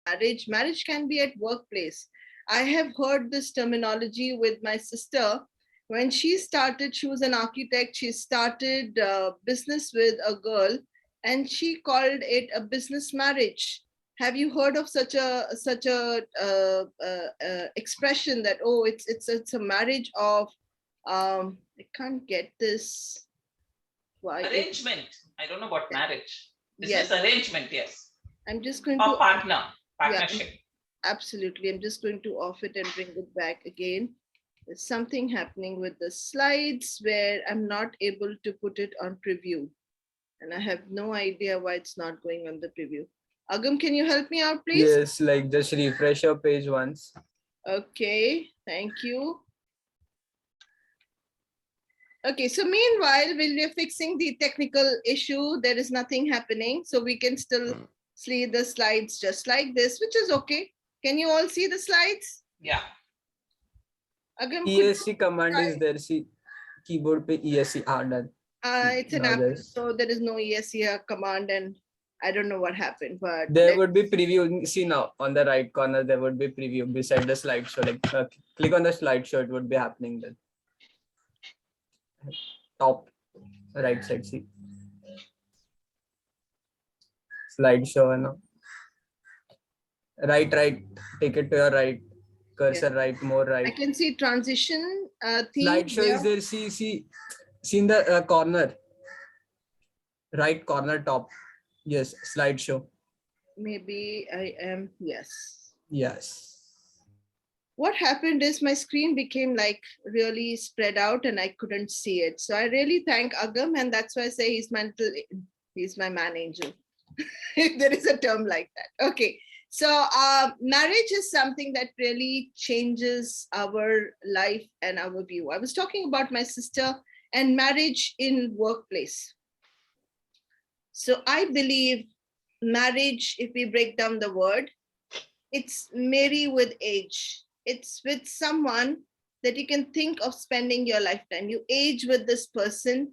marriage. Marriage can be at workplace. I have heard this terminology with my sister. When she started, she was an architect. She started business with a girl, and she called it a business marriage. Have you heard of such a expression that, oh, it's a marriage of I can't get this. Why arrangement? I don't know about marriage. Yes. Business arrangement, yes. I'm just going Or to partnership. Yeah, absolutely. I'm just going to off it and bring it back again. There's something happening with the slides where I'm not able to put it on preview. And I have no idea why it's not going on the preview. Agam, can you help me out, please? Yes, like just refresh your page once. Okay, thank you. Okay, so meanwhile, while we're fixing the technical issue, there is nothing happening. So we can still see the slides just like this, which is okay. Can you all see the slides? Yeah. Agam, ESC command is there. See, keyboard pe ESC done. It's an Apple, so there is no ESC command, and I don't know what happened, but there would be preview. See now on the right corner, there would be preview beside the slideshow. Like click on the slideshow, it would be happening then. Top right side, see. Slideshow, no. Right, take it to your right. Cursor right, more right. I can see transition theme. Slideshow is there. See in the corner. Right corner top. Yes, slideshow. Maybe I am, yes. Yes. What happened is my screen became like really spread out and I couldn't see it. So I really thank Agam, and that's why I say he's my man angel. If there is a term like that. Okay. So marriage is something that really changes our life and our view. I was talking about my sister and marriage in workplace. So I believe marriage, if we break down the word, it's marry with age. It's with someone that you can think of spending your lifetime. You age with this person,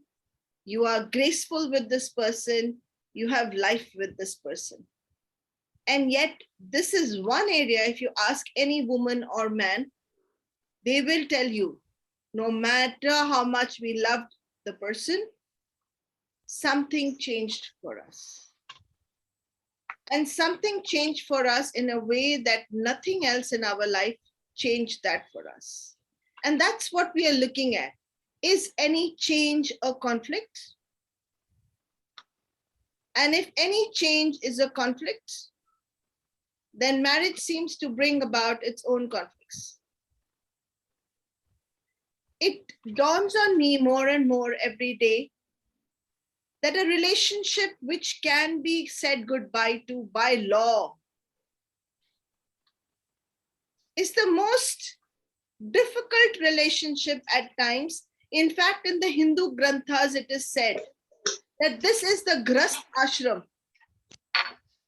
you are graceful with this person, you have life with this person. And yet, this is one area, if you ask any woman or man, they will tell you, no matter how much we loved the person, something changed for us. And something changed for us in a way that nothing else in our life changed that for us. And that's what we are looking at. Is any change a conflict? And if any change is a conflict, then marriage seems to bring about its own conflicts. It dawns on me more and more every day that a relationship which can be said goodbye to by law is the most difficult relationship at times. In fact, in the Hindu Granthas, it is said that this is the Grast Ashram.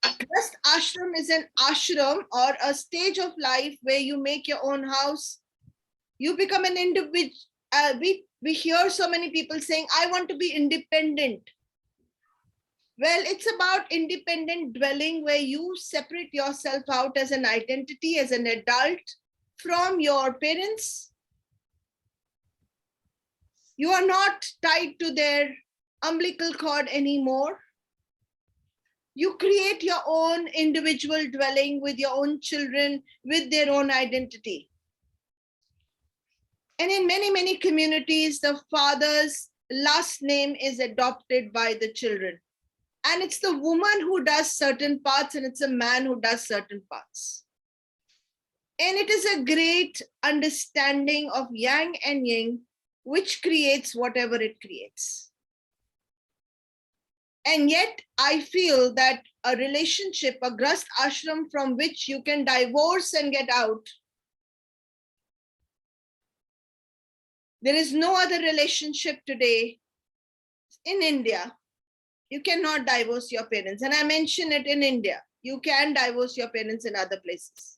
Grast Ashram is an ashram or a stage of life where you make your own house. You become an individual. We hear so many people saying, I want to be independent. Well, it's about independent dwelling where you separate yourself out as an identity, as an adult from your parents. You are not tied to their umbilical cord anymore. You create your own individual dwelling with your own children, with their own identity. And in many, many communities, the father's last name is adopted by the children. And it's the woman who does certain parts and it's a man who does certain parts. And it is a great understanding of yang and yin, which creates whatever it creates. And yet I feel that a relationship, a Grast Ashram from which you can divorce and get out, there is no other relationship today in India. You cannot divorce your parents. And I mention it in India. You can divorce your parents in other places.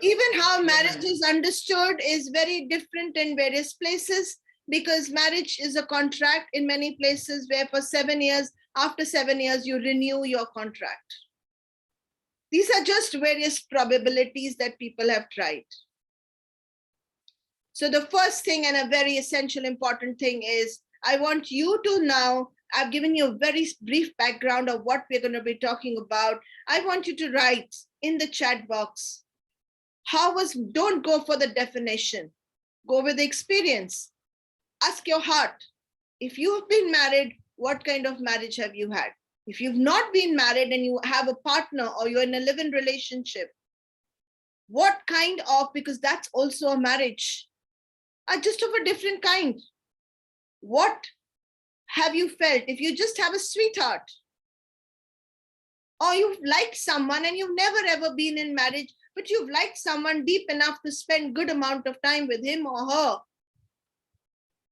Even how marriage is understood is very different in various places, because marriage is a contract in many places where for 7 years, after 7 years, you renew your contract. These are just various probabilities that people have tried. So the first thing and a very essential important thing is, I want you to now, I've given you a very brief background of what we're going to be talking about. I want you to write in the chat box, don't go for the definition, go with the experience. Ask your heart. If you have been married, what kind of marriage have you had? If you've not been married and you have a partner or you're in a live-in relationship, what kind of, because that's also a marriage, just of a different kind. What have you felt? If you just have a sweetheart, or you've liked someone and you've never ever been in marriage, but you've liked someone deep enough to spend good amount of time with him or her,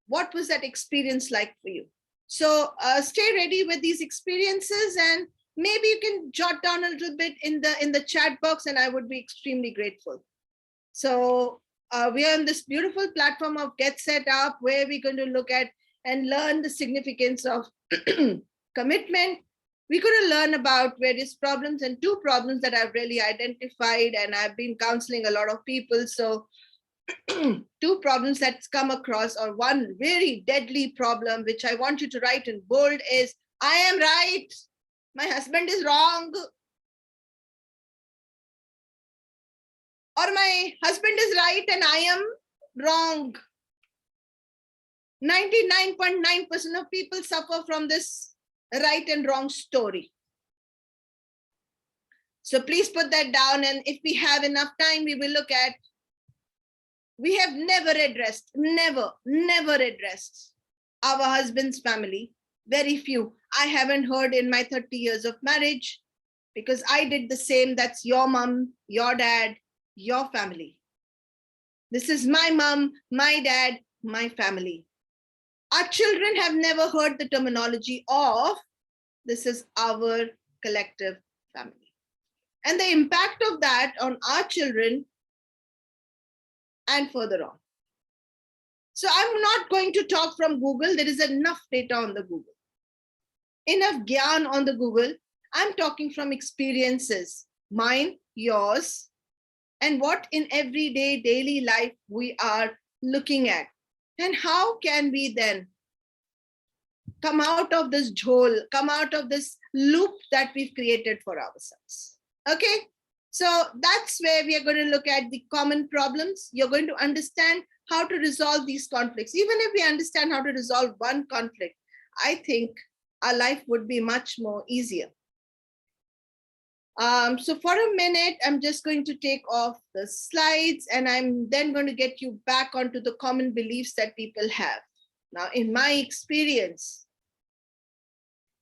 what was that experience like for you? So stay ready with these experiences, and maybe you can jot down a little bit in the chat box, and I would be extremely grateful. So we are on this beautiful platform of Get Set Up, where we're going to look at and learn the significance of commitment. We're going to learn about various problems, and 2 problems that I've really identified, and I've been counseling a lot of people. So 2 problems that's come across, or one very deadly problem, which I want you to write in bold, is I am right, my husband is wrong. Or my husband is right and I am wrong. 99.9% of people suffer from this right and wrong story. So please put that down, and if we have enough time, we will look at, we have never addressed our husband's family. Very few. I haven't heard in my 30 years of marriage, because I did the same. That's your mom, your dad, your family. This is my mom, my dad, my family. Our children have never heard the terminology of, this is our collective family. And the impact of that on our children and further on. So I'm not going to talk from Google. There is enough data on the Google, enough gyan on the Google. I'm talking from experiences, mine, yours, and what in everyday daily life we are looking at. And how can we then come out of this jhol, come out of this loop that we've created for ourselves? Okay, so that's where we are going to look at the common problems. You're going to understand how to resolve these conflicts. Even if we understand how to resolve one conflict, I think our life would be much more easier. So for a minute, I'm just going to take off the slides, and I'm then going to get you back onto the common beliefs that people have. Now, in my experience,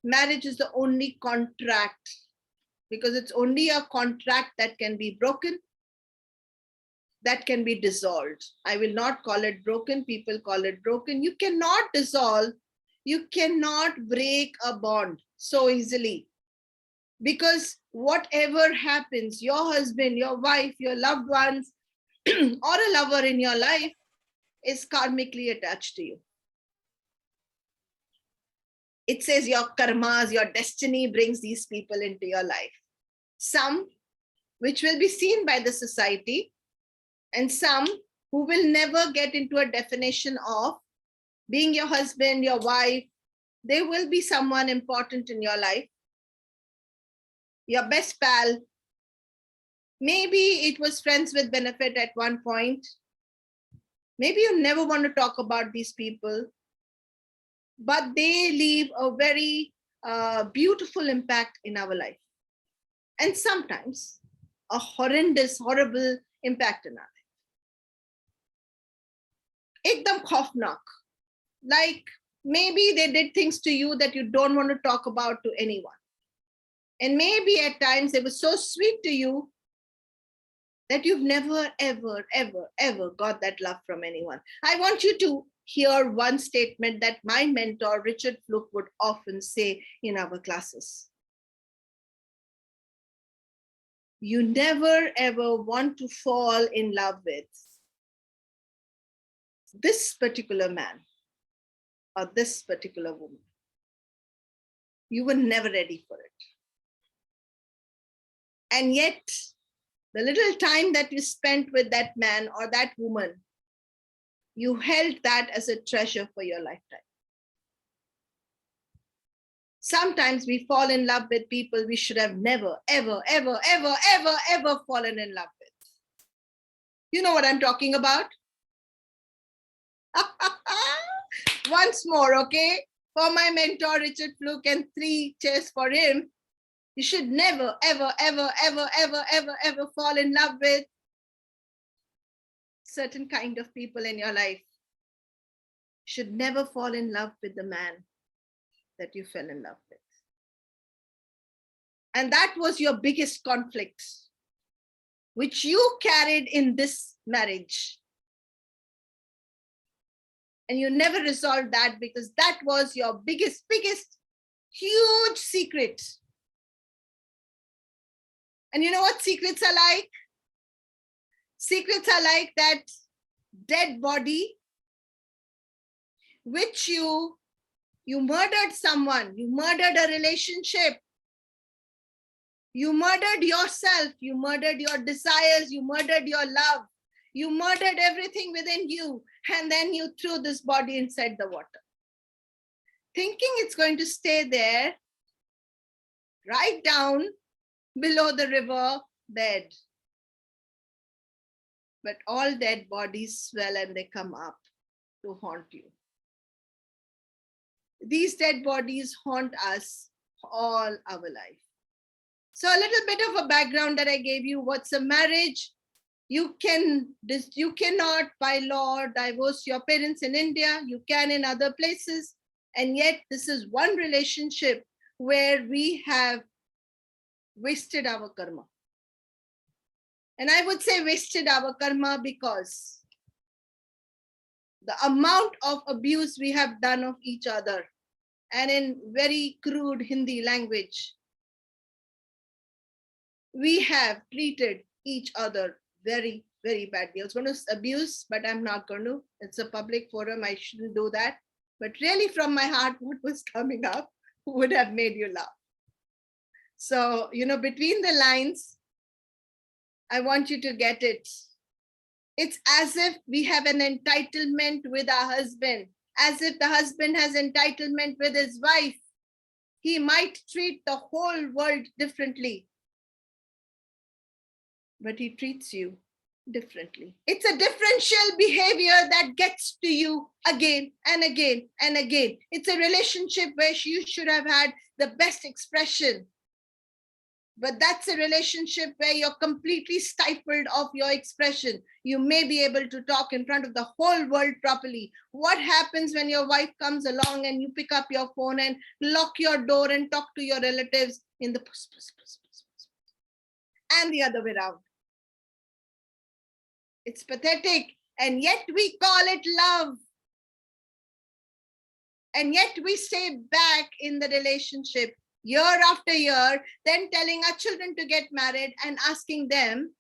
marriage is the only contract, because it's only a contract that can be broken, that can be dissolved. I will not call it broken. People call it broken. You cannot dissolve, you cannot break a bond so easily. Because whatever happens, your husband, your wife, your loved ones, or a lover in your life is karmically attached to you. It says your karmas, your destiny brings these people into your life. Some which will be seen by the society, and some who will never get into a definition of being your husband, your wife. They will be someone important in your life. Your best pal. Maybe it was friends with benefit at one point. Maybe you never want to talk about these people, but they leave a very beautiful impact in our life. And sometimes a horrendous, horrible impact in our life. Ekdam khaufnak. Like maybe they did things to you that you don't want to talk about to anyone. And maybe at times they were so sweet to you that you've never, ever, ever, ever got that love from anyone. I want you to hear one statement that my mentor, Richard Fluke, would often say in our classes. You never, ever want to fall in love with this particular man or this particular woman. You were never ready for it. And yet, the little time that you spent with that man or that woman, you held that as a treasure for your lifetime. Sometimes we fall in love with people we should have never, ever, ever, ever, ever, ever fallen in love with. You know what I'm talking about? Once more, okay? For my mentor, Richard Fluke, and 3 cheers for him. You should never, ever, ever, ever, ever, ever, ever fall in love with certain kind of people in your life. You should never fall in love with the man that you fell in love with. And that was your biggest conflict, which you carried in this marriage. And you never resolved that because that was your biggest, huge secret. And you know what secrets are like? Secrets are like that dead body, which you murdered someone, you murdered a relationship, you murdered yourself, you murdered your desires, you murdered your love, you murdered everything within you, and then you threw this body inside the water, thinking it's going to stay there, right down below the river bed. But all dead bodies swell and they come up to haunt you. These dead bodies haunt us all our life. So a little bit of a background that I gave you. What's a marriage? You cannot by law divorce your parents in India. You can in other places. And yet this is one relationship where we have wasted our karma. And I would say wasted our karma because the amount of abuse we have done of each other, and in very crude Hindi language, we have treated each other very, very badly. I was going to abuse, but I'm not going to. It's a public forum. I shouldn't do that. But really from my heart, what was coming up would have made you laugh. So, between the lines, I want you to get it. It's as if we have an entitlement with our husband, as if the husband has entitlement with his wife. He might treat the whole world differently, but he treats you differently. It's a differential behavior that gets to you again and again and again. It's a relationship where you should have had the best expression. But that's a relationship where you're completely stifled of your expression. You may be able to talk in front of the whole world properly. What happens when your wife comes along and you pick up your phone and lock your door and talk to your relatives in the and the other way around? It's pathetic. And yet we call it love. And yet we stay back in the relationship year after year, then telling our children to get married and asking them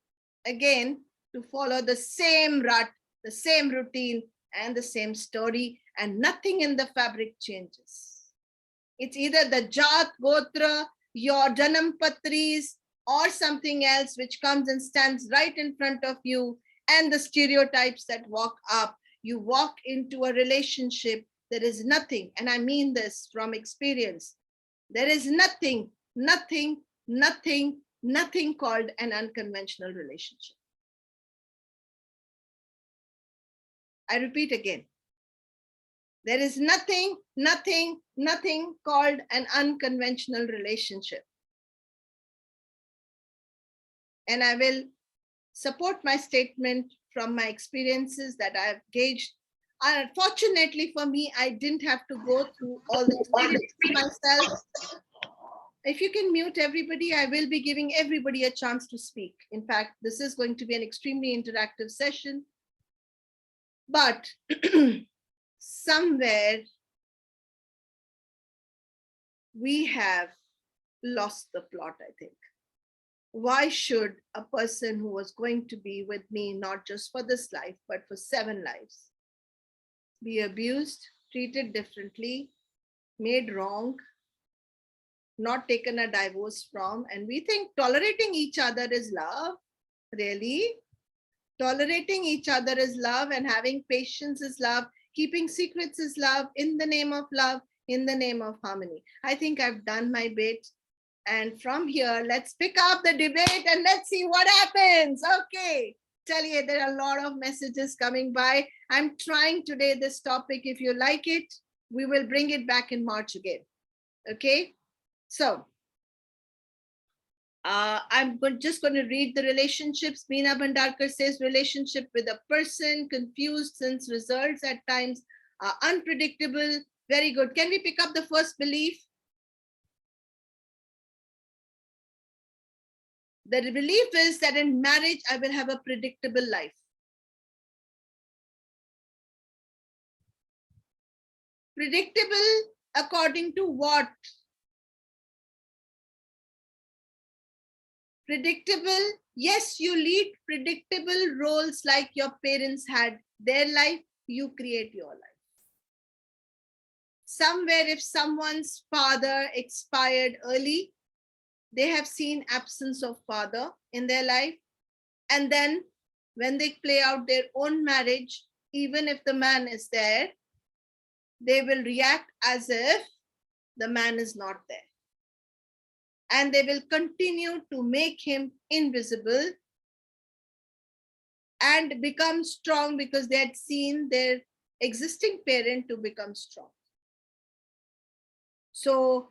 again to follow the same rut, the same routine, and the same story, and nothing in the fabric changes. It's either the Jat, Gotra, your Janam Patris, or something else which comes and stands right in front of you, and the stereotypes that walk up. You walk into a relationship, there is nothing, and I mean this from experience. There is nothing called an unconventional relationship. I repeat again. There is nothing called an unconventional relationship. And I will support my statement from my experiences that I've gauged. Unfortunately for me, I didn't have to go through all the experiences myself. If you can mute everybody, I will be giving everybody a chance to speak. In fact, this is going to be an extremely interactive session. But somewhere we have lost the plot, I think. Why should a person who was going to be with me, not just for this life, but for 7 lives, be abused, treated differently, made wrong, not taken a divorce from. And we think tolerating each other is love. Really? Tolerating each other is love, and having patience is love. Keeping secrets is love, in the name of love, in the name of harmony. I think I've done my bit. And from here, let's pick up the debate and let's see what happens. Okay. Tell you, there are a lot of messages coming by. I'm trying today this topic. If you like it, we will bring it back in March again. Okay. So just going to read the relationships. Meena Bhandarkar says relationship with a person, confused since results at times are unpredictable. Very good. Can we pick up the first belief? The belief is that in marriage, I will have a predictable life. Predictable according to what? Predictable. Yes, you lead predictable roles like your parents had their life, you create your life. Somewhere, if someone's father expired early, they have seen absence of father in their life. And then when they play out their own marriage, even if the man is there, they will react as if the man is not there. And they will continue to make him invisible and become strong because they had seen their existing parent to become strong. So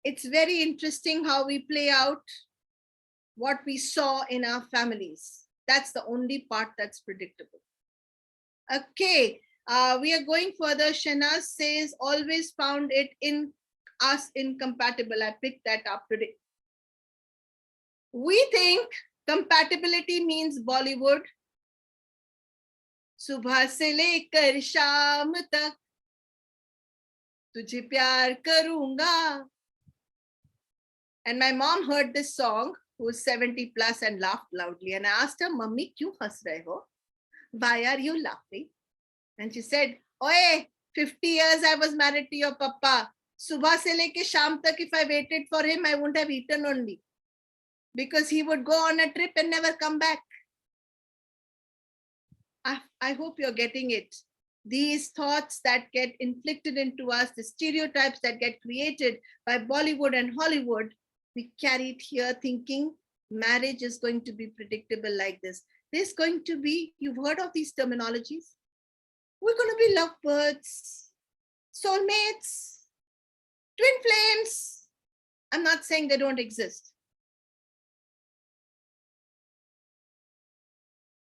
it's very interesting how we play out what we saw in our families. That's the only part that's predictable. Okay, we are going further. Shanaz says, always found it in us incompatible. I picked that up today. We think compatibility means Bollywood. सुबह से लेकर शाम तक तुझे प्यार करूंगा. And my mom heard this song, who's 70 plus, and laughed loudly. And I asked her, Mummy, kyun has rahe ho? Why are you laughing? And she said, Oye, 50 years I was married to your papa. Subah se leke sham tak, if I waited for him, I wouldn't have eaten only. Because he would go on a trip and never come back. I hope you're getting it. These thoughts that get inflicted into us, the stereotypes that get created by Bollywood and Hollywood, we carry it here thinking marriage is going to be predictable like this. There's going to be, you've heard of these terminologies? We're going to be lovebirds, soulmates, twin flames. I'm not saying they don't exist.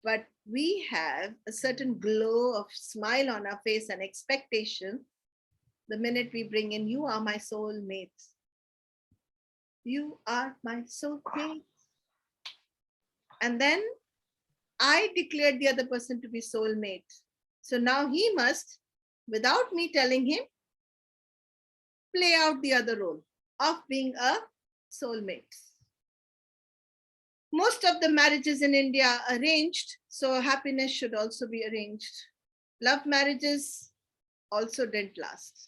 But we have a certain glow of smile on our face and expectation the minute we bring in, you are my soulmate. You are my soulmate. And then I declared the other person to be soulmate. So now he must, without me telling him, play out the other role of being a soulmate. Most of the marriages in India are arranged, so happiness should also be arranged. Love marriages also didn't last.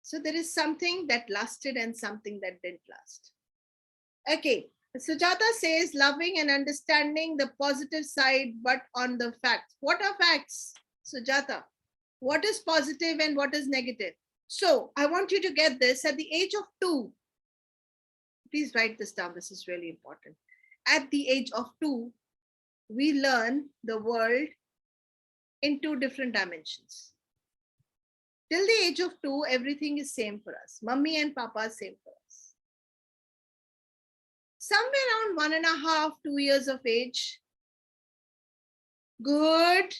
So there is something that lasted and something that didn't last. Okay, Sujata says loving and understanding the positive side, but on the facts. What are facts, Sujata? What is positive and what is negative? So I want you to get this at the age of 2. Please write this down. This is really important. At the age of 2, we learn the world in 2 different dimensions. Till the age of 2, everything is same for us. Mummy and Papa are same for us. Somewhere around 1.5, 2 years of age, good,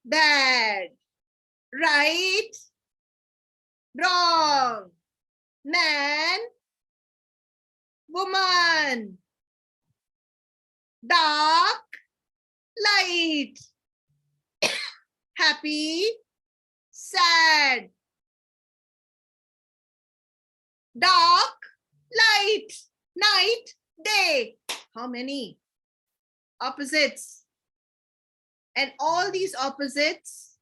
bad, right, wrong, man, woman, dark, light, happy, sad, dark, light, night, day. How many? Opposites. And all these opposites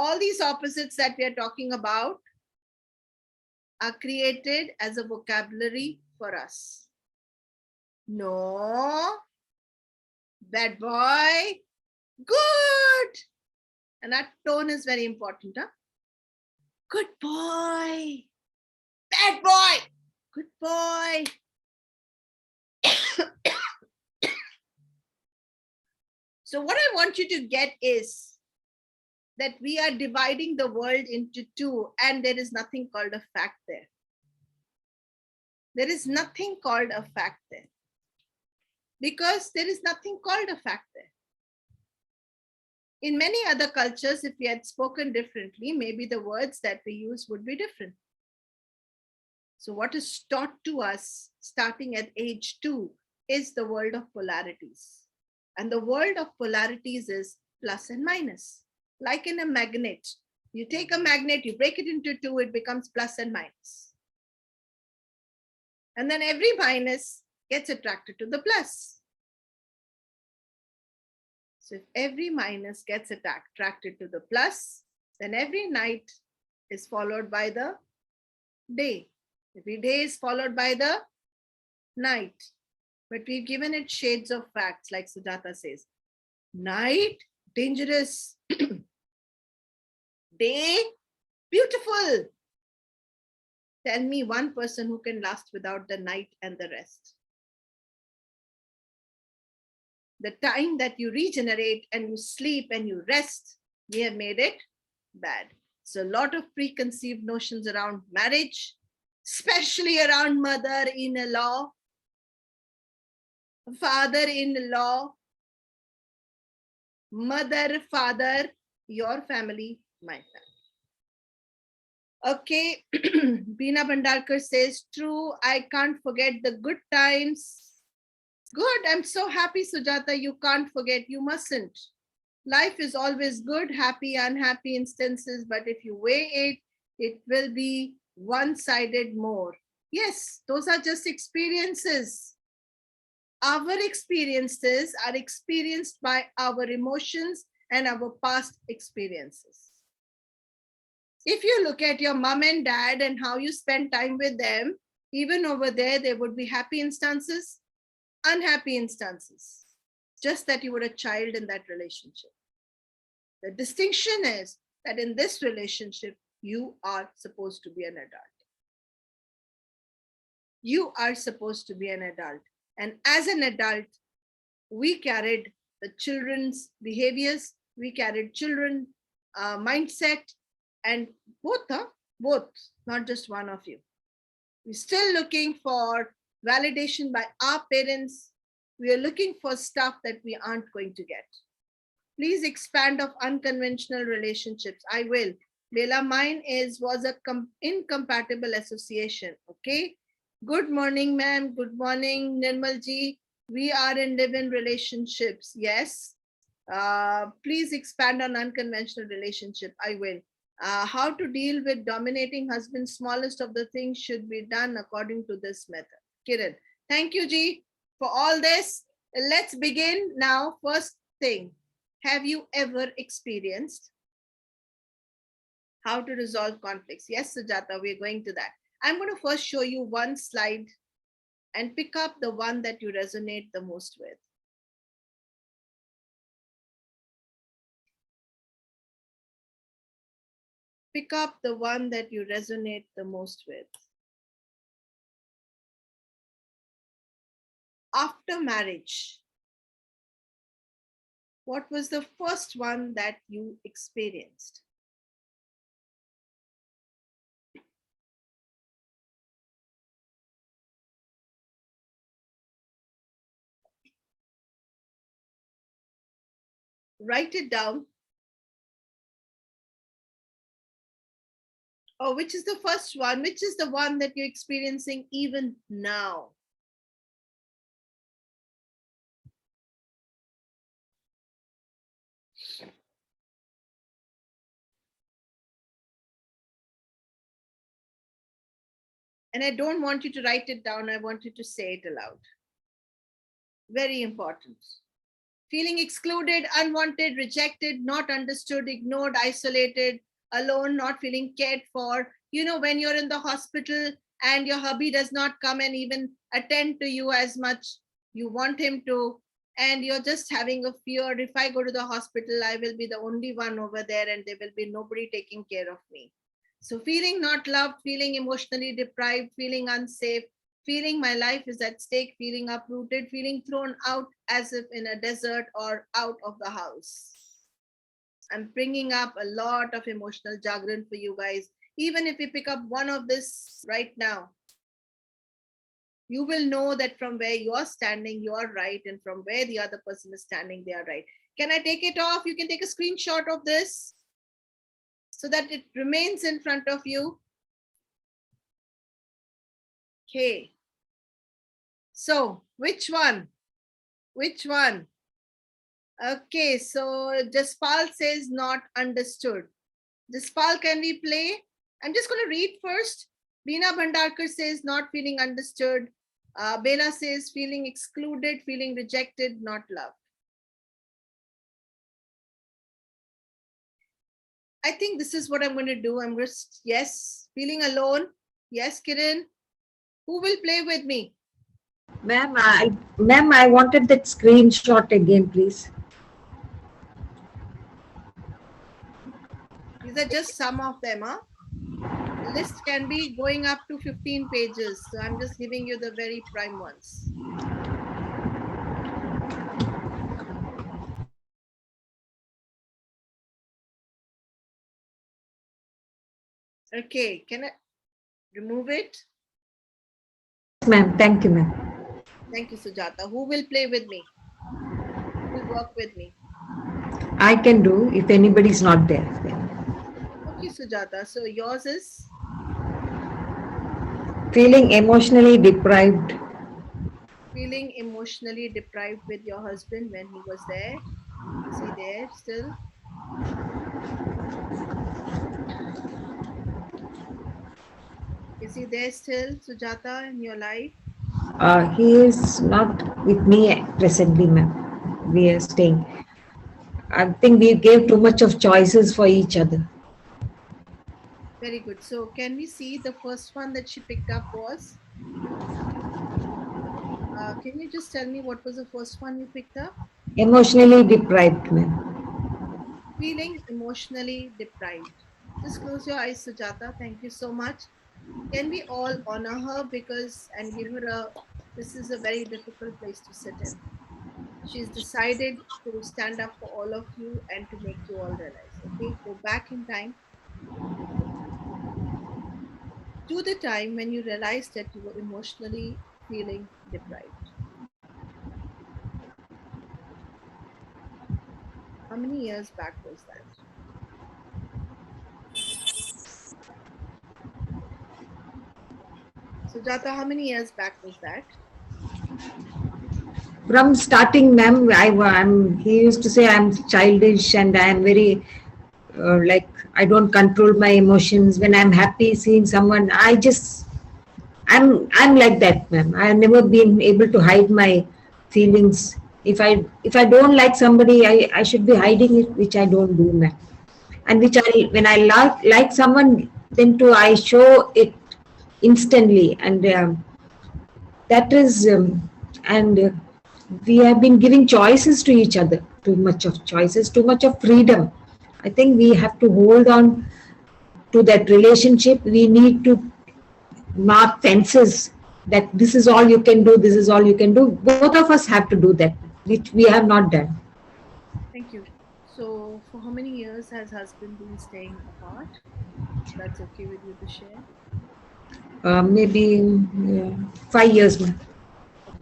that we are talking about are created as a vocabulary for us. No, bad boy, good. And that tone is very important. Huh? Good boy, bad boy, good boy. So what I want you to get is that we are dividing the world into two, and there is nothing called a fact there. There is nothing called a fact there. Because there is nothing called a fact there. In many other cultures, if we had spoken differently, maybe the words that we use would be different. So what is taught to us starting at age 2 is the world of polarities. And the world of polarities is plus and minus. Like in a magnet, you take a magnet, you break it into two, it becomes plus and minus. And then every minus gets attracted to the plus. So if every minus gets attracted to the plus, then every night is followed by the day. Every day is followed by the night. But we've given it shades of facts, like Sujata says. Night, dangerous. Day, beautiful. Tell me one person who can last without the night and the rest. The time that you regenerate and you sleep and you rest, we have made it bad. So a lot of preconceived notions around marriage, especially around mother-in-law, father-in-law, mother, father, your family, my family. Okay, Beena Bhandarkar says, true, I can't forget the good times. Good, I'm so happy, Sujata, you can't forget, you mustn't. Life is always good, happy, unhappy instances, but if you weigh it, it will be one-sided more. Yes, those are just experiences. Our experiences are experienced by our emotions and our past experiences. If you look at your mom and dad and how you spend time with them, even over there would be happy instances, unhappy instances, just that you were a child in that relationship. The distinction is that in this relationship, you are supposed to be an adult. You are supposed to be an adult. And as an adult, we carried the children's behaviors, we carried children mindset, and both, not just one of you. We're still looking for validation by our parents. We are looking for stuff that we aren't going to get. Please expand of unconventional relationships. I will. Bela, mine was a incompatible association. Okay. Good morning, ma'am. Good morning, Nirmal ji. We are in live-in relationships. Yes. Please expand on unconventional relationship. I will. How to deal with dominating husband? Smallest of the things should be done according to this method. Kiran, thank you, Ji, for all this. Let's begin now. First thing, have you ever experienced how to resolve conflicts? Yes, Sujata, we're going to that. I'm going to first show you one slide and pick up the one that you resonate the most with. Pick up the one that you resonate the most with. After marriage, what was the first one that you experienced? Write it down. Or which is the first one? Which is the one that you're experiencing even now? And I don't want you to write it down. I want you to say it aloud. Very important. Feeling excluded, unwanted, rejected, not understood, ignored, isolated, alone, not feeling cared for, You know, when you're in the hospital and your hubby does not come and even attend to you as much you want him to, and you're just having a fear, if I go to the hospital, I will be the only one over there and there will be nobody taking care of me. So feeling not loved, feeling emotionally deprived, feeling unsafe, feeling my life is at stake, feeling uprooted, feeling thrown out as if in a desert or out of the house. I'm bringing up a lot of emotional jargon for you guys. Even if you pick up one of this right now, you will know that from where you are standing, you are right, and from where the other person is standing, they are right. Can I take it off? You can take a screenshot of this so that it remains in front of you. Okay. So, which one? Which one? Okay, so Jaspal says not understood. Jaspal, can we play? I'm just going to read first. Beena Bhandarkar says not feeling understood. Bela says feeling excluded, feeling rejected, not loved. I think this is what I'm going to do. I'm just, yes, feeling alone. Yes, Kiran. Who will play with me? Ma'am, I wanted that screenshot again, please. These are just some of them, huh? The list can be going up to 15 pages. So I'm just giving you the very prime ones. Okay, can I remove it? Ma'am, thank you, ma'am. Thank you, Sujata. Who will play with me? Who will work with me? I can do if anybody's not there. Okay, Sujata. So yours is? Feeling emotionally deprived. Feeling emotionally deprived with your husband when he was there. Is he there still? Is he there still, Sujata, in your life? He is not with me presently, ma'am. We are staying. I think we gave too much of choices for each other. Very good. So can we see the first one that she picked up was? Can you just tell me what was the first one you picked up? Emotionally deprived, ma'am. Feeling emotionally deprived. Just close your eyes, Sujata. Thank you so much. Can we all honor her because and give her a, this is a very difficult place to sit in. She's decided to stand up for all of you and to make you all realize. Okay, go back in time to the time when you realized that you were emotionally feeling deprived. How many years back was that? Sujata, how many years back was that? From starting, ma'am, he used to say I'm childish and I'm very, like, I don't control my emotions. When I'm happy seeing someone, I'm like that, ma'am. I've never been able to hide my feelings. If I don't like somebody, I should be hiding it, which I don't do, ma'am. And which I when I like someone, then too I show it instantly, and that is and we have been giving choices to each other. Too much of choices, too much of freedom. I think we have to hold on to that relationship. We need to mark fences that this is all you can do, this is all you can do. Both of us have to do that, which we have not done. Thank you. So, for how many years has husband been staying apart? That's okay with you to share? Maybe 5 years, ma'am. Okay.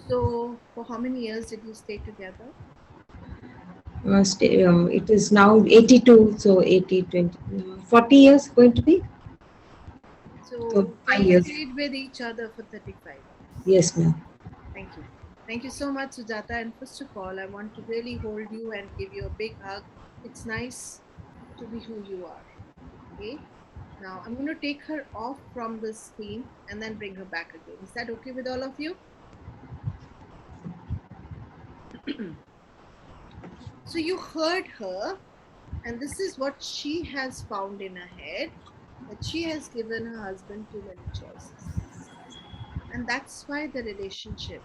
So, for how many years did you stay together? It is now 82, so 80, 20, 40 years going to be. So So, 5 you years. stayed with each other for 35 years. Yes, ma'am. Thank you. Thank you so much, Sujata. And first of all, I want to really hold you and give you a big hug. It's nice to be who you are. Okay. Now, I'm going to take her off from the screen and then bring her back again. Is that okay with all of you? So, you heard her, and this is what she has found in her head. that she has given her husband too many choices. And that's why the relationship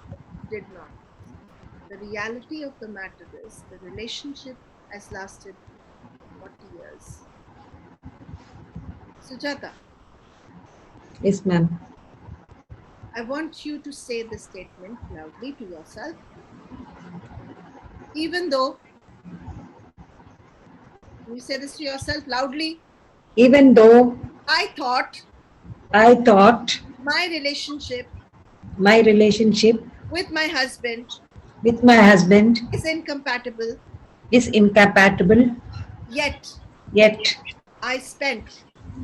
did not. The reality of the matter is the relationship has lasted 40 years. Sujata, Yes, ma'am. I want you to say this statement loudly to yourself. Even though, you say this to yourself loudly, Even though I thought I thought my relationship my relationship with my husband with my husband is incompatible, is incompatible, yet yet I spent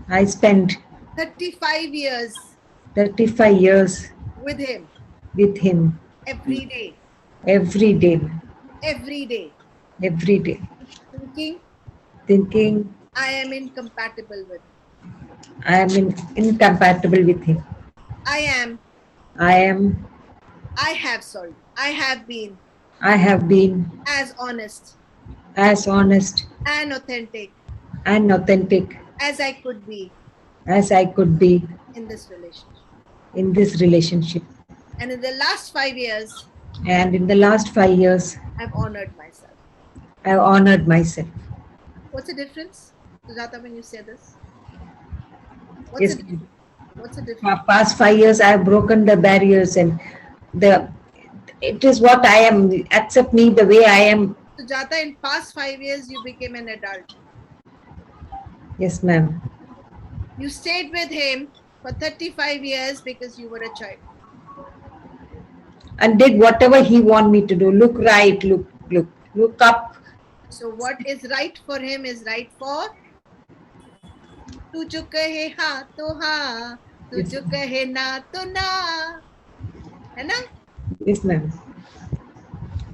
I spent 35 years 35 years with him with him every day, every day, every day, every day, thinking thinking I am incompatible with him. I am incompatible with him. I am, I am, I have been I have been as honest as honest and authentic and authentic as I could be as I could be in this relationship. in this relationship. And in the last 5 years, And in the last 5 years, I've honored myself. I have honored myself. What's the difference, Sujata, when you say this? Yes, What's the for difference? past 5 years, I have broken the barriers and the it is what I am. Accept me the way I am. Sujata, in past 5 years, you became an adult. Yes, ma'am. You stayed with him for 35 years because you were a child. And did whatever he want me to do. Look right, look up. So what is right for him is right for तू जो कहे हाँ तो हाँ, तू जो कहे ना तो ना, है ना? Yes, ma'am.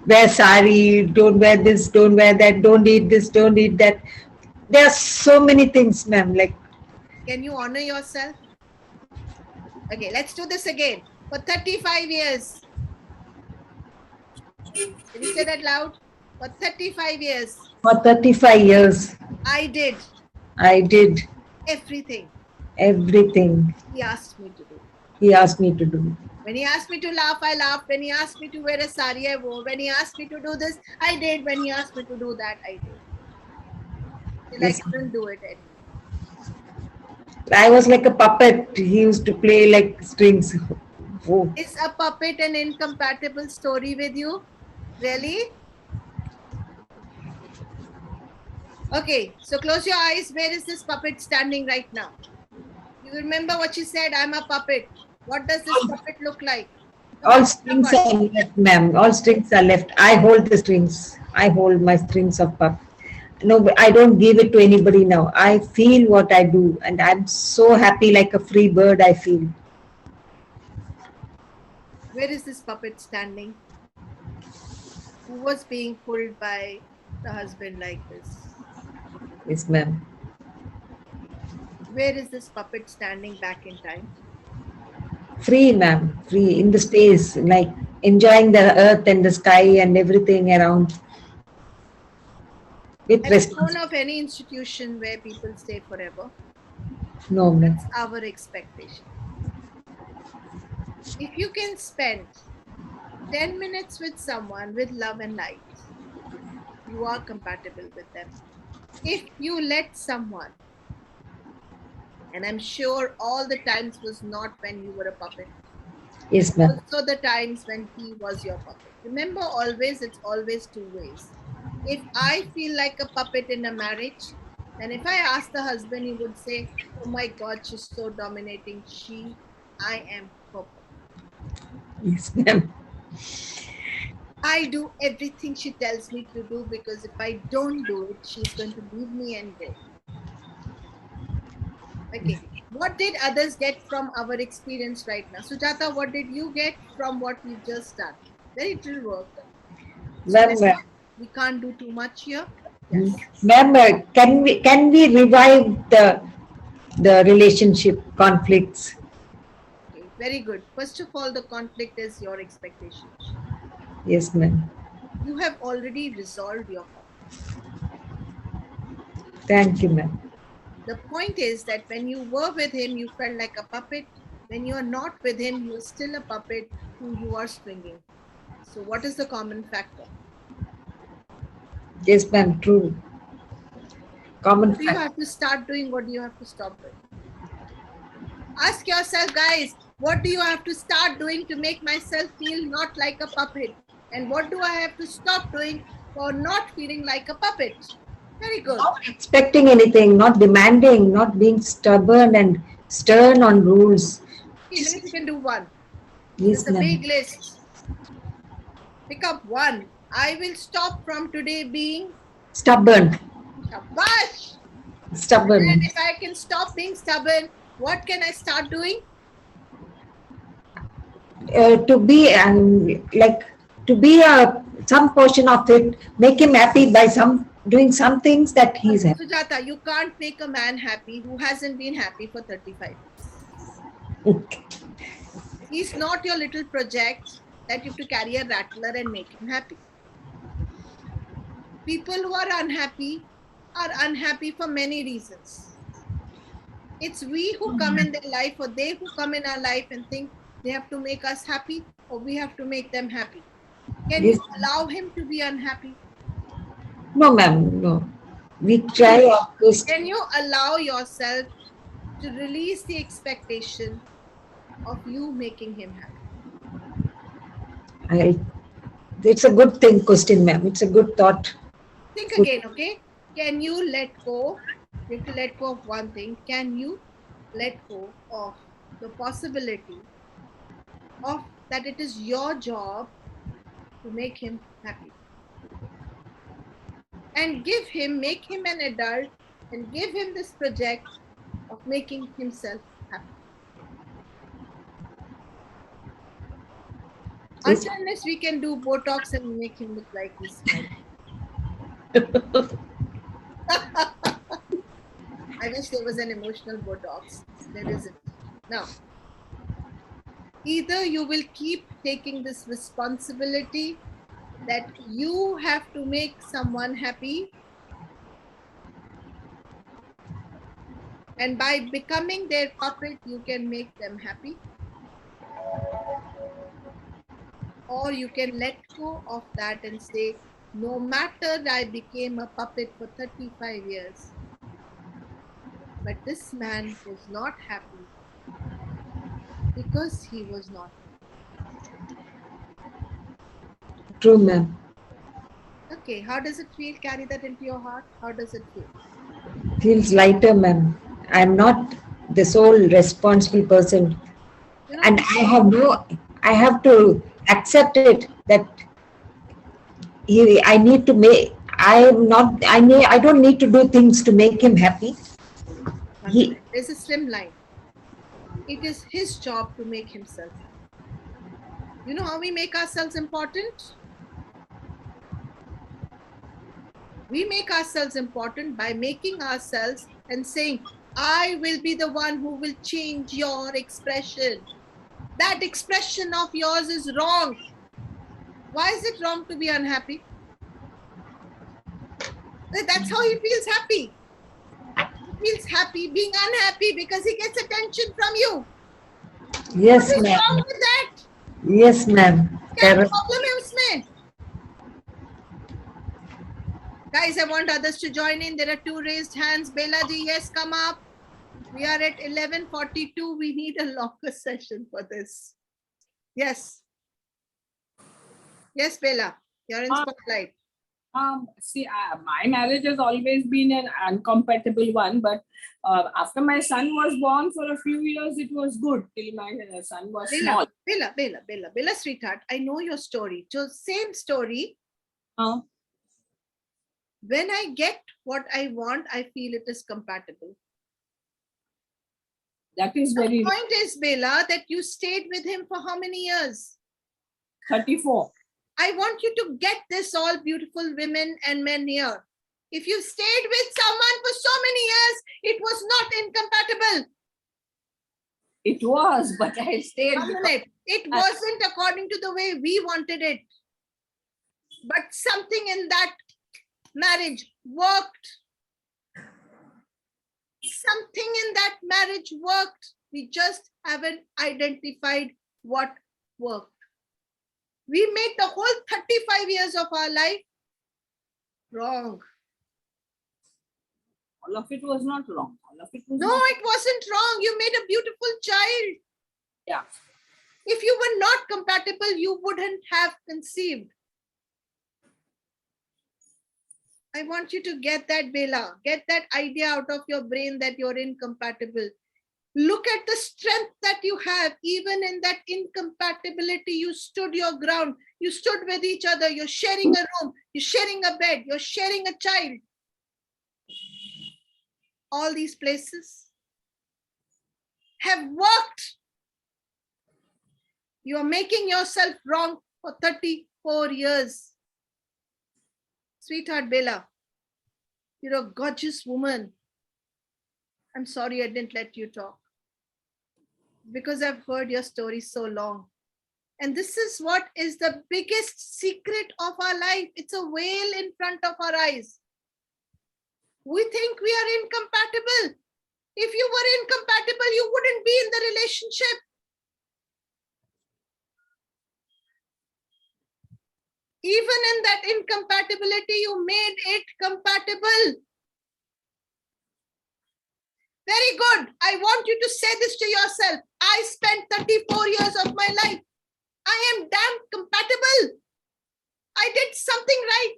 Wear sari, don't wear this, don't wear that, don't eat this, don't eat that. There are so many things, ma'am. Like, Can you honor yourself? Okay, let's do this again. For 35 years. Can you say that loud? For 35 years, for 35 years, I did everything everything he asked me to do. he asked me to do. When he asked me to laugh, I laughed. When he asked me to wear a sari, I wore. When he asked me to do this, I did. When he asked me to do that, I did. Till Yes. I couldn't do it anymore. I was like a puppet. He used to play like strings. Oh, Is a puppet an incompatible story with you? Really? Okay, so close your eyes. Where is this puppet standing right now? You remember what she said? I'm a puppet. What does this puppet look like? all strings are left, ma'am. All strings are left. I hold the strings. I hold my strings of pup. No, I don't give it to anybody now. I feel what I do, and I'm so happy, like a free bird. I feel. Where is this puppet standing? Who was being pulled by the husband like this? Yes, ma'am. Where is this puppet standing back in time? Free, ma'am. Free in the space, like enjoying the earth and the sky and everything around. With Have you respect. known of any institution where people stay forever? No, ma'am. That's our expectation. If you can spend 10 minutes with someone with love and light, you are compatible with them. If you let someone, and I'm sure all the times was not when you were a puppet, Yes, ma'am. also the times when he was your puppet. Remember, always, it's always two ways. If I feel like a puppet in a marriage, then if I ask the husband, he would say, oh my God, she's so dominating. I am her puppet. Yes, ma'am. I do everything she tells me to do because if I don't do it, she's going to leave me and go. Okay. What did others get from our experience right now? Sujata, what did you get from what we've just done? Very little work. So Ma'am, we can't do too much here. Yes. ma'am, can we revive the relationship conflicts? Okay. Very good. First of all, the conflict is your expectation. Yes, ma'am. You have already resolved your conflict. Thank you, ma'am. The point is that when you were with him, you felt like a puppet. When you are not with him, you are still a puppet who you are stringing. So what is the common factor? Yes, ma'am, true. Common What do you fact. have to start doing? What do you have to stop doing? Ask yourself, guys, what do you have to start doing to make myself feel not like a puppet? And what do I have to stop doing for not feeling like a puppet? Very good. Not expecting anything, not demanding, not being stubborn and stern on rules. Even if you can do one, Yes, it's a big ma'am. list. Pick up one. I will stop from today being Stubborn. shabash. Stubborn. And if I can stop being stubborn, what can I start doing? To be like to be a some portion of it, make him happy by some doing some things that he's happy. Sujata, you can't make a man happy who hasn't been happy for 35 years. He's not your little project that you have to carry a rattler and make him happy. People who are unhappy for many reasons. It's we who come in their life or they who come in our life and think they have to make us happy or we have to make them happy. Can Yes. you allow him to be unhappy? No, ma'am, no. We try our best. Can you allow yourself to release the expectation of you making him happy? It's a good thing, question, ma'am. It's a good thought. Think again, okay? Can you let go? You have to let go of one thing. Can you let go of the possibility of that it is your job to make him happy? And make him an adult and give him this project of making himself happy. Yes. Until unless we can do Botox and make him look like he's smiling. I wish there was an emotional Botox. There isn't. Now, either you will keep taking this responsibility that you have to make someone happy, and by becoming their puppet, you can make them happy, or you can let go of that and say, no matter I became a puppet for 35 years, but this man was not happy because he was not. True, ma'am. Okay, how does it feel? Carry that into your heart. How does it feel? Feels lighter, ma'am. I'm not the sole responsible person. You know, And I have to accept it that I need to make, I don't need to do things to make him happy. there's a slim line. It is his job to make himself happy. You know how we make ourselves important? We make ourselves important by making ourselves and saying, I will be the one who will change your expression. That expression of yours is wrong. Why is it wrong to be unhappy? That's how he feels happy. He feels happy being unhappy because he gets attention from you. Yes, What is ma'am. wrong with that? Yes, ma'am. क्या Correct. problem है उसमें? Guys, I want others to join in. There are 2 raised hands. Bela ji, yes, come up. We are at 11:42. We need a longer session for this. Yes. Yes, Bela, you're in spotlight. See, my marriage has always been an incompatible one, but after my son was born, for a few years it was good till my son was small. Bela, sweetheart, I know your story. So same story. When I get what I want, I feel it is compatible. That is The very point is, Bela, that you stayed with him for how many years? 34. I want you to get this, all beautiful women and men here. If you stayed with someone for so many years, it was not incompatible. It was, but I stayed. It wasn't according to the way we wanted it. But something in that marriage worked. Something in that marriage worked. We just haven't identified what worked. We made the whole 35 years of our life wrong. All of it was not wrong. All of it was No, not- it wasn't wrong. You made a beautiful child. Yeah. If you were not compatible, you wouldn't have conceived. I want you to get that, Bela. Get that idea out of your brain that you're incompatible. Look at the strength that you have. Even in that incompatibility, you stood your ground. You stood with each other. You're sharing a room. You're sharing a bed. You're sharing a child. All these places have worked. You are making yourself wrong for 34 years. Sweetheart Bela, you're a gorgeous woman. I'm sorry I didn't let you talk because I've heard your story so long. And this is what is the biggest secret of our life. It's a veil in front of our eyes. We think we are incompatible. If you were incompatible, you wouldn't be in the relationship. Even in that incompatibility, you made it compatible. Very good. I want you to say this to yourself. I spent 34 years of my life. I am damn compatible. I did something right.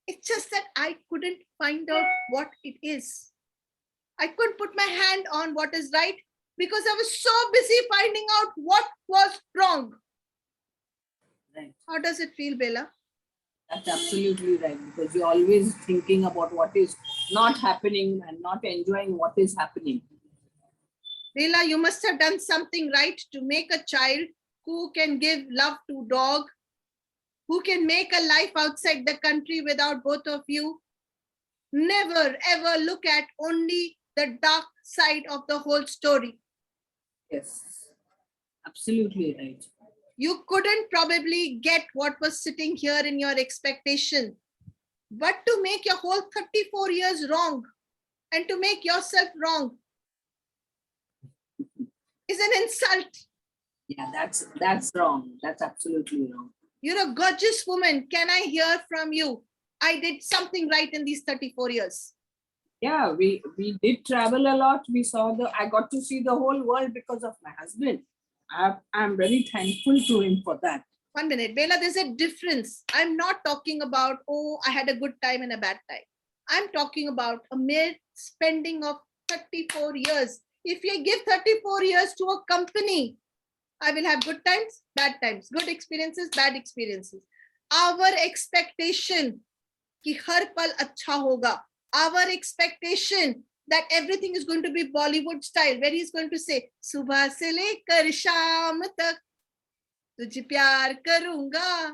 It's just that I couldn't find out what it is. I couldn't put my hand on what is right because I was so busy finding out what was wrong. Right. How does it feel, Bela? That's absolutely right, because you're always thinking about what is not happening and not enjoying what is happening. Bela, you must have done something right to make a child who can give love to dog, who can make a life outside the country without both of you. Never ever look at only the dark side of the whole story. Yes, absolutely right. You couldn't probably get what was sitting here in your expectation. But to make your whole 34 years wrong and to make yourself wrong is an insult. Yeah, that's wrong. That's absolutely wrong. You're a gorgeous woman. Can I hear from you? I did something right in these 34 years. Yeah, we did travel a lot. I got to see the whole world because of my husband. I'm very thankful to him for that. 1 minute, Bela, there's a difference. I'm not talking about, oh, I had a good time and a bad time. I'm talking about a mere spending of 34 years. If you give 34 years to a company, I will have good times, bad times, good experiences, bad experiences. Our expectation ki har pal acha hoga. Our expectation that everything is going to be Bollywood style, where he's going to say, Subha se lekar sham tak tujhe pyar karunga.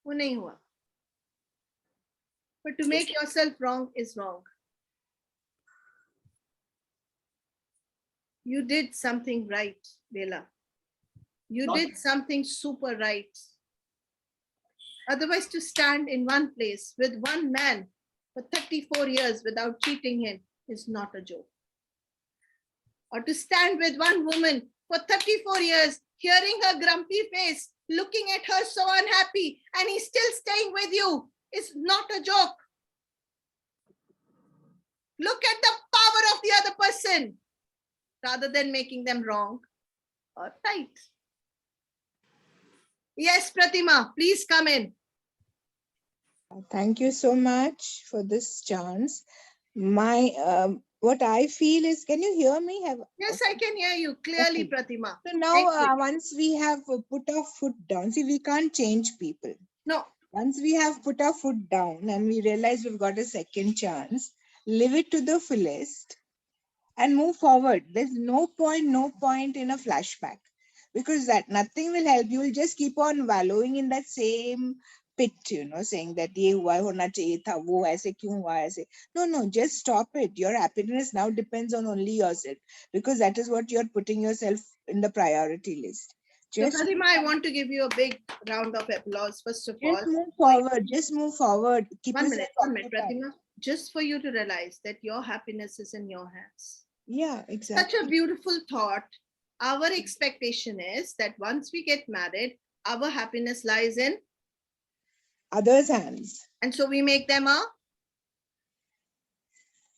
वो नहीं हुआ. But to make yourself wrong is wrong. You did something right, Bela. You Not- did something super right. Otherwise, to stand in one place with one man for 34 years without cheating him is not a joke. Or to stand with one woman for 34 years, hearing her grumpy face, looking at her so unhappy, and he's still staying with you is not a joke. Look at the power of the other person rather than making them wrong or right. Yes, Pratima, please come in. Thank you so much for this chance. My what I feel is, can you hear me? Yes, I can hear you clearly, Okay. Pratima. So now, Thank you. once we have put our foot down, see, we can't change people. No, Once we have put our foot down and we realize we've got a second chance, live it to the fullest and move forward. There's no point in a flashback, because that nothing will help. You will just keep on wallowing in that same pit, saying that ye hua hona chahiye tha, wo aise kyun hua aise. No, just stop it. Your happiness now depends on only yourself, because that is what you're putting yourself in the priority list. so Just Pratima, I want to give you a big round of applause, first of all. move forward. Just move forward. Keep One yourself minute, occupied. Pratima. just for you to realize that your happiness is in your hands. Yeah, Such exactly. a beautiful thought. Our expectation is that once we get married, our happiness lies in, Others' hands. and so we make them a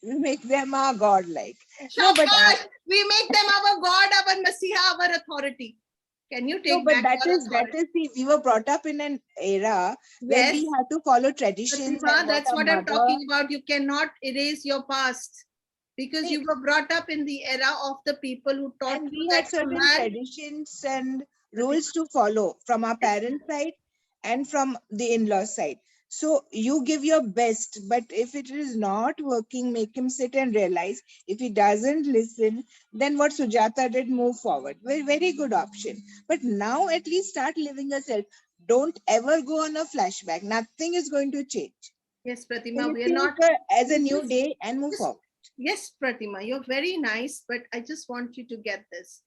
We make them our godlike. No, but Shabash! We make them our God, our Masiha, our authority. Can you no, take but back that your is authority? see, we were brought up in an era where Yes, we had to follow traditions Pratima, and that's a what I'm mother. talking about. You cannot erase your past because See, you were brought up in the era of the people who taught and you we that had a certain man. traditions and rules to follow from our parents' side and from the in-law side. So you give your best, but if it is not working, make him sit and realize. If he doesn't listen, then what Sujata did, move forward. Very, very good option. But now at least start living yourself. Don't ever go on a flashback. Nothing is going to change. Yes, So Pratima, you we are think not. as a new day and move Just- forward. Yes, Pratima, you're very nice, but I just want you to get this.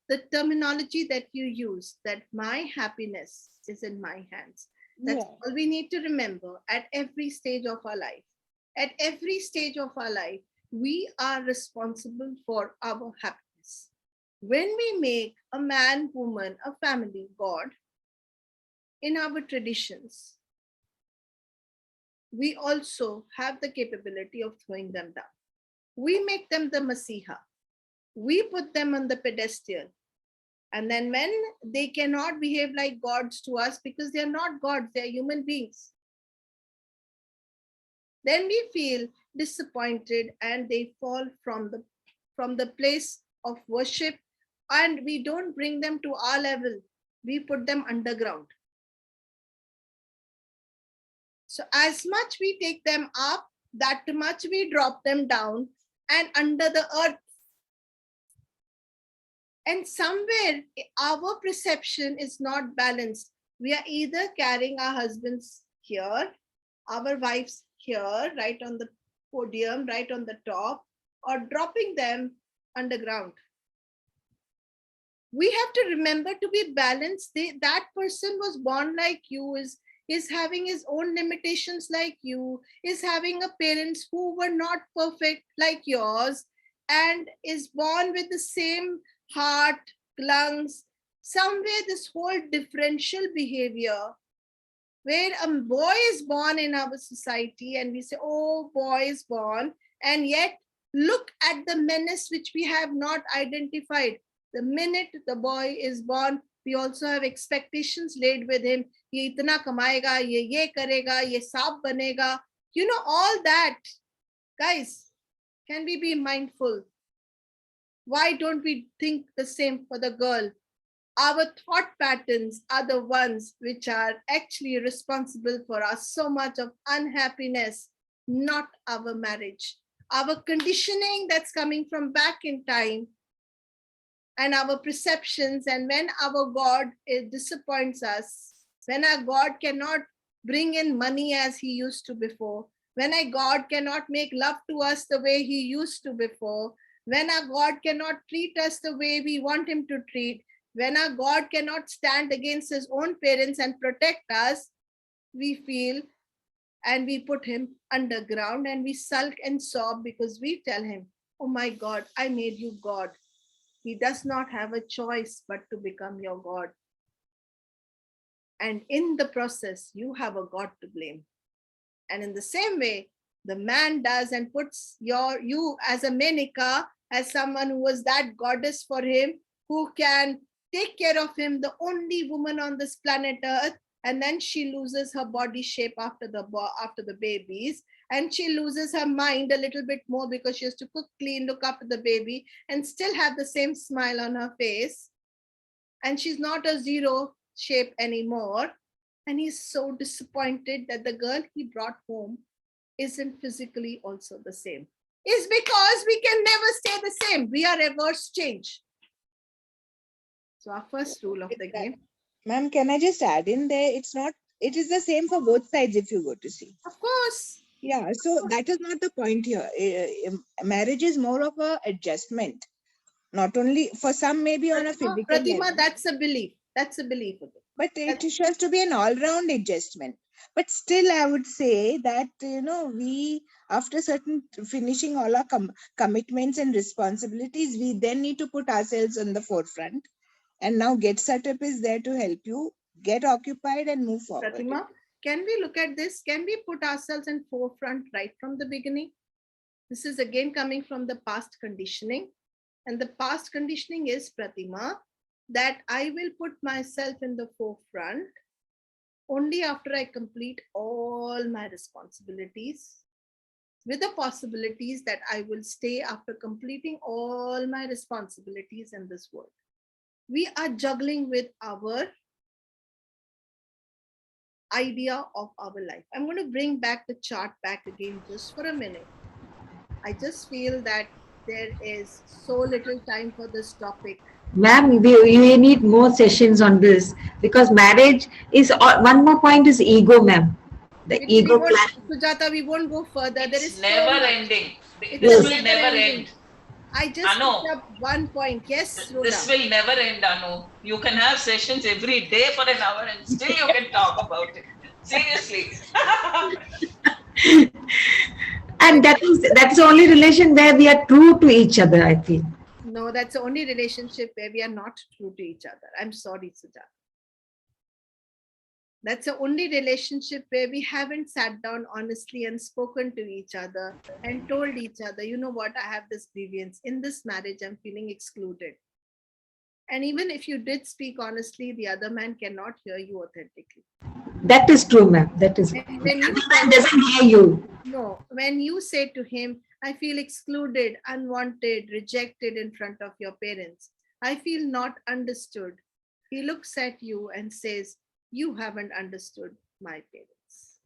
The terminology that you use, that my happiness is in my hands. That's Yeah. all we need to remember at every stage of our life. At every stage of our life, we are responsible for our happiness. When we make a man, woman, a family, God, in our traditions, we also have the capability of throwing them down. We make them the Masiha. We put them on the pedestal. And then when they cannot behave like gods to us because they're not gods, they're human beings, then we feel disappointed and they fall from the place of worship, and we don't bring them to our level. We put them underground. So as much we take them up, that much we drop them down and under the earth. And somewhere our perception is not balanced. We are either carrying our husbands here, our wives here, right on the podium, right on the top, or dropping them underground. We have to remember to be balanced. That person was born like you, is having his own limitations like you, is having a parents who were not perfect like yours, and is born with the same heart, lungs. Somewhere this whole differential behavior, where a boy is born in our society and we say, oh, boy is born, and yet look at the menace which we have not identified. The minute the boy is born, we also have expectations laid with him. Ye itna kamayega, ye karega, ye saap banega. You know, all that. Guys, can we be mindful? Why don't we think the same for the girl? Our thought patterns are the ones which are actually responsible for us so much of unhappiness, not our marriage. Our conditioning that's coming from back in time, and our perceptions, and when our God disappoints us, when our God cannot bring in money as he used to before, when our God cannot make love to us the way he used to before, when our God cannot treat us the way we want him to treat, when our God cannot stand against his own parents and protect us, we feel and we put him underground and we sulk and sob because we tell him, oh my God, I made you God. He does not have a choice but to become your God. And in the process, you have a God to blame. And in the same way, the man does and puts you as a Menika, as someone who was that goddess for him, who can take care of him, the only woman on this planet Earth. And then she loses her body shape after the babies, and she loses her mind a little bit more because she has to cook, clean, look after the baby, and still have the same smile on her face. And she's not a zero shape anymore. And he's so disappointed that the girl he brought home isn't physically also the same. It's because we can never stay the same. We are reverse change. So our first rule of the game. Ma'am, can I just add in there? It is the same for both sides if you go to see. Of course. Yeah, so that is not the point here. Marriage is more of a adjustment. Not only for some, maybe on a physical Pratima, level. that's a belief. That's a belief. But it has to be an all-round adjustment. But still, I would say that, we, after certain finishing all our commitments and responsibilities, we then need to put ourselves on the forefront. And now Get Setup is there to help you get occupied and move forward. Pratima, can we look at this? Can we put ourselves in forefront right from the beginning? This is again coming from the past conditioning. And the past conditioning is, Pratima, that I will put myself in the forefront only after I complete all my responsibilities, with the possibilities that I will stay after completing all my responsibilities in this world. We are juggling with our idea of our life. I'm going to bring back the chart back again just for a minute. I just feel that there is so little time for this topic. Ma'am, we need more sessions on this, because marriage is, one more point is ego, ma'am. The ego clash. Sujata, we won't go further. There is It's never so much. ending. It This is will never never ending. end. I just Anu. picked up one point. Yes, Rhoda. This will never end, Anu. You can have sessions every day for an hour and still you can talk about it. Seriously. And that's the only relation where we are true to each other, I feel. No, that's the only relationship where we are not true to each other. I'm sorry, Sujata. That's the only relationship where we haven't sat down honestly and spoken to each other and told each other, you know what, I have this grievance. In this marriage, I'm feeling excluded. And even if you did speak honestly, the other man cannot hear you authentically. That is true, ma'am. That is. And when you Man doesn't hear you. No, when you say to him, I feel excluded, unwanted, rejected in front of your parents, I feel not understood, he looks at you and says, you haven't understood my parents.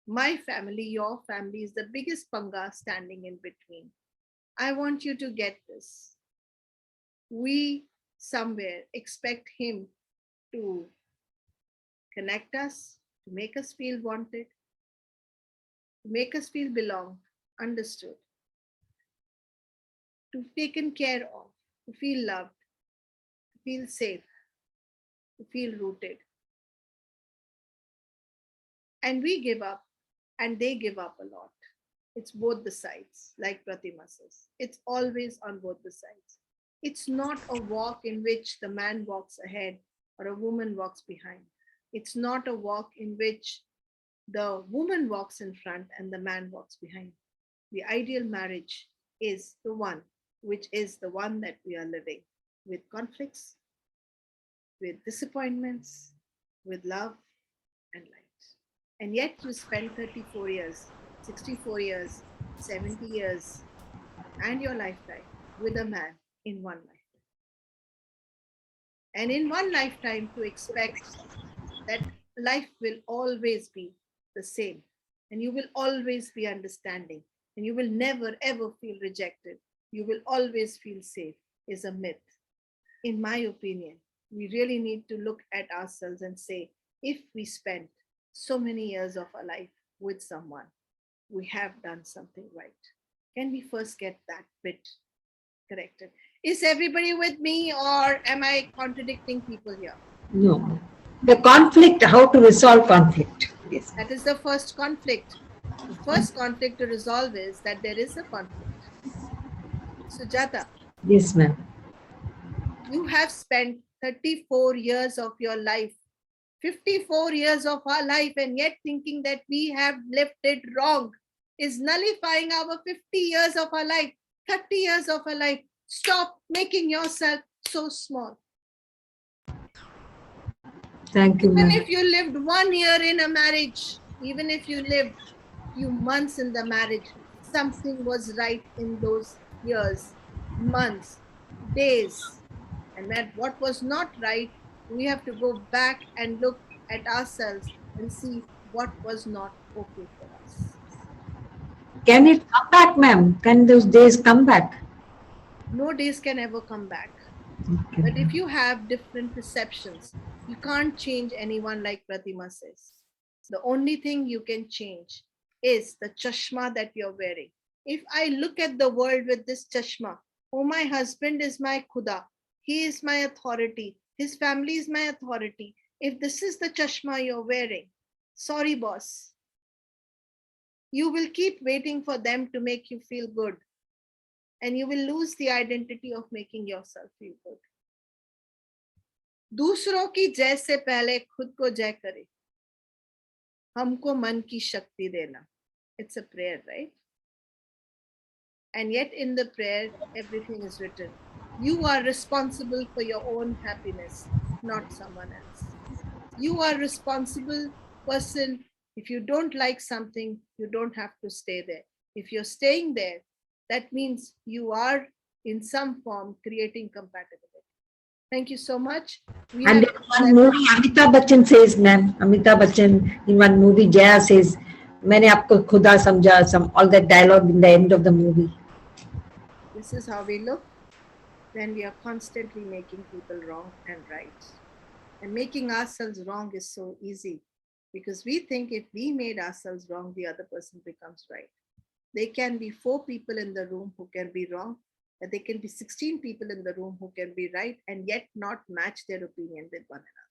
My family, your family is the biggest panga standing in between. I want you to get this. We somewhere expect him to connect us, to make us feel wanted, to make us feel belonged, understood, to be taken care of, to feel loved, to feel safe, to feel rooted. And we give up and they give up a lot. It's both the sides, like Pratima says. It's always on both the sides. It's not a walk in which the man walks ahead or a woman walks behind. It's not a walk in which the woman walks in front and the man walks behind. The ideal marriage is the one which is the one that we are living, with conflicts, with disappointments, with love and light. And yet you spend 34 years, 64 years, 70 years, and your lifetime with a man in one lifetime. And in one lifetime to expect that life will always be the same, and you will always be understanding, and you will never ever feel rejected, you will always feel safe, is a myth. In my opinion, we really need to look at ourselves and say, if we spent so many years of our life with someone, we have done something right. Can we first get that bit corrected? Is everybody with me, or am I contradicting people here? No. The conflict, how to resolve conflict. Yes. That is the first conflict. The first conflict to resolve is that there is a conflict. Sujata. Yes, ma'am. You have spent 34 years of your life, 54 years of our life, and yet thinking that we have left it wrong is nullifying our 50 years of our life, 30 years of our life. Stop making yourself so small. Thank you, Even ma'am. if you lived 1 year in a marriage, even if you lived few months in the marriage, something was right in those years, months, days. And that what was not right, we have to go back and look at ourselves and see what was not okay for us. Can it come back, ma'am? Can those days come back? No days can ever come back. Okay. But if you have different perceptions, you can't change anyone, like Pratima says. The only thing you can change is the chashma that you're wearing. If I look at the world with this chashma, oh, my husband is my khuda, he is my authority, his family is my authority. if this is the chashma you're wearing, sorry, boss. You will keep waiting for them to make you feel good. And you will lose the identity of making yourself feel good. दूसरों की जय से पहले खुद को जय करे. हमको मन की शक्ति देना. It's a prayer, right? And yet in the prayer, everything is written. You are responsible for your own happiness, not someone else. You are responsible person. If you don't like something, you don't have to stay there. If you're staying there, that means you are in some form creating compatibility. Thank you so much. We And have- in one movie, Amitabh Bachchan says, ma'am, Amitabh Bachchan in one movie, Jaya says, मैंने आपको खुदा समझा, some all that dialogue in the end of the movie. This is how we look when we are constantly making people wrong and right. And making ourselves wrong is so easy because we think if we made ourselves wrong, the other person becomes right. There can be 4 people in the room who can be wrong, but there can be 16 people in the room who can be right and yet not match their opinion with one another.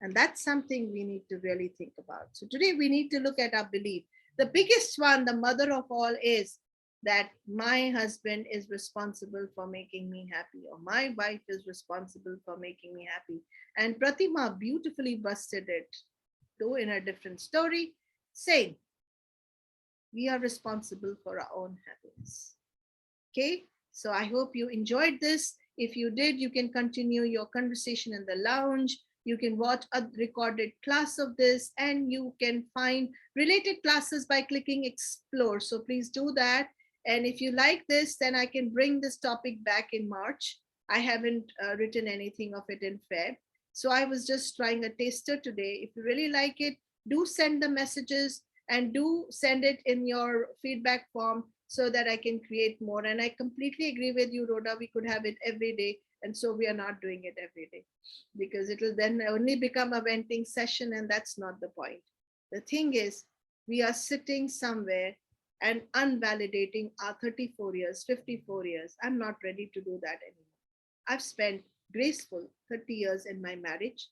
And that's something we need to really think about. So today we need to look at our belief. The biggest one, the mother of all, is that my husband is responsible for making me happy, or my wife is responsible for making me happy. And Pratima beautifully busted it, though in a different story, saying, we are responsible for our own happiness. Okay, so I hope you enjoyed this. If you did, you can continue your conversation in the lounge. You can watch a recorded class of this, and you can find related classes by clicking explore. So please do that. And if you like this, then I can bring this topic back in March. I haven't written anything of it in Feb. So I was just trying a taster today. If you really like it, do send the messages and do send it in your feedback form so that I can create more. And I completely agree with you, Rhoda, we could have it every day. And so we are not doing it every day because it will then only become a venting session, and that's not the point. The thing is, we are sitting somewhere and unvalidating our 34 years, 54 years. I'm not ready to do that anymore. I've spent graceful 30 years in my marriage.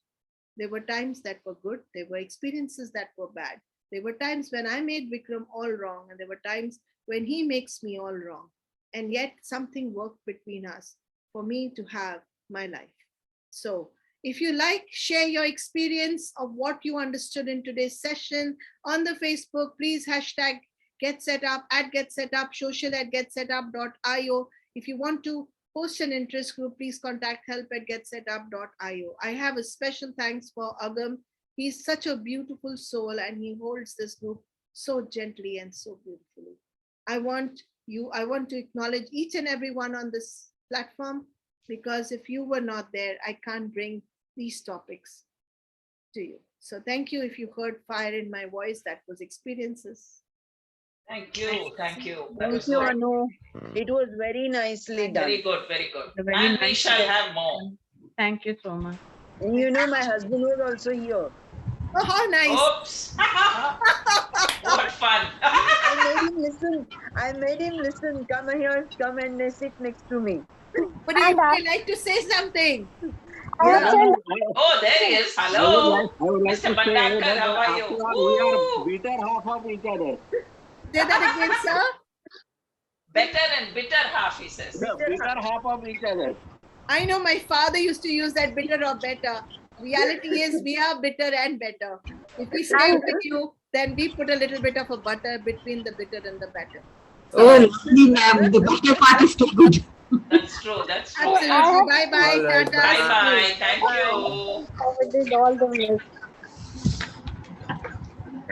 There were times that were good. There were experiences that were bad. There were times when I made Vikram all wrong, and there were times when he makes me all wrong. And yet something worked between us for me to have my life. So if you like, share your experience of what you understood in today's session on the Facebook. Please hashtag #GetSetUp, @GetSetUp, social@getsetup.io. If you want to host an interest group, please contact help@getsetup.io. I have a special thanks for Agam. He's such a beautiful soul and he holds this group so gently and so beautifully. I want to acknowledge each and every one on this platform, because if you were not there, I can't bring these topics to you. So thank you. If you heard fire in my voice, that was experiences. Thank you. Thank you. That Thank was you, good. Anu. It was very nicely done. Very good, very good. Very And we nice. shall have more. Thank you so much. You know, my husband was also here. Oh, how nice. Oops. What fun. I made him listen. Come here, come and sit next to me. But you would like to say something. Yeah. Oh, there he is. Hello. Mr. Bhandakar, how are you? We are bitter half of each other. Say that again, sir. Better and bitter half, he says. The bitter half of each other. I know my father used to use that bitter or better. Reality is we are bitter and better. If we stay with you, then we put a little bit of a butter between the bitter and the better. Oh, lovely, ma'am. The butter part is too good. That's true. That's true. Absolutely. Bye bye. All right, Tata. Bye bye. Thank you. I did all the